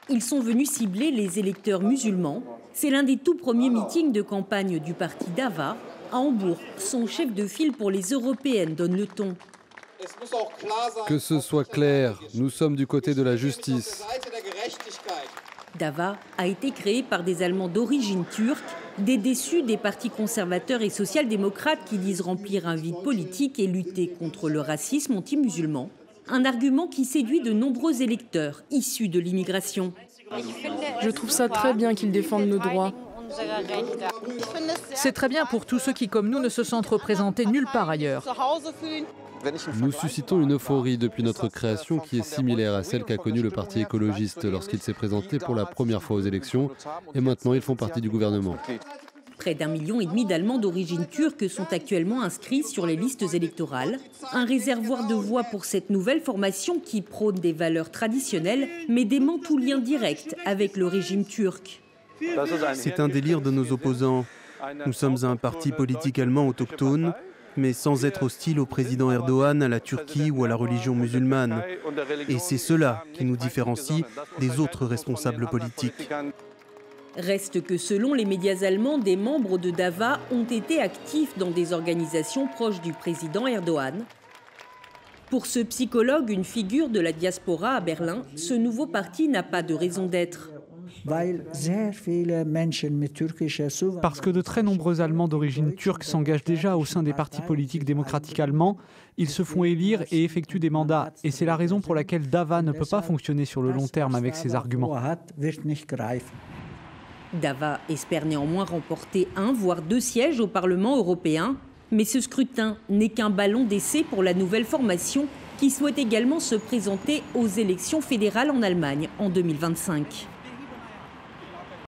Ils sont venus cibler les électeurs musulmans. C'est l'un des tout premiers meetings de campagne du parti DAVA. À Hambourg, son chef de file pour les européennes donne le ton. Que ce soit clair, nous sommes du côté de la justice. DAVA a été créé par des Allemands d'origine turque, des déçus des partis conservateurs et social-démocrates qui disent remplir un vide politique et lutter contre le racisme anti-musulman. Un argument qui séduit de nombreux électeurs issus de l'immigration. Je trouve ça très bien qu'ils défendent nos droits. C'est très bien pour tous ceux qui, comme nous, ne se sentent représentés nulle part ailleurs. Nous suscitons une euphorie depuis notre création qui est similaire à celle qu'a connue le Parti écologiste lorsqu'il s'est présenté pour la première fois aux élections. Et maintenant, ils font partie du gouvernement. Près d'1,5 million d'Allemands d'origine turque sont actuellement inscrits sur les listes électorales. Un réservoir de voix pour cette nouvelle formation qui prône des valeurs traditionnelles mais dément tout lien direct avec le régime turc. C'est un délire de nos opposants. Nous sommes un parti politique allemand autochtone, mais sans être hostile au président Erdogan, à la Turquie ou à la religion musulmane. Et c'est cela qui nous différencie des autres responsables politiques. Reste que selon les médias allemands, des membres de DAVA ont été actifs dans des organisations proches du président Erdogan. Pour ce psychologue, une figure de la diaspora à Berlin, ce nouveau parti n'a pas de raison d'être. Parce que de très nombreux Allemands d'origine turque s'engagent déjà au sein des partis politiques démocratiques allemands, ils se font élire et effectuent des mandats. Et c'est la raison pour laquelle DAVA ne peut pas fonctionner sur le long terme avec ces arguments. DAVA espère néanmoins remporter 1 voire 2 sièges au Parlement européen. Mais ce scrutin n'est qu'un ballon d'essai pour la nouvelle formation qui souhaite également se présenter aux élections fédérales en Allemagne en 2025.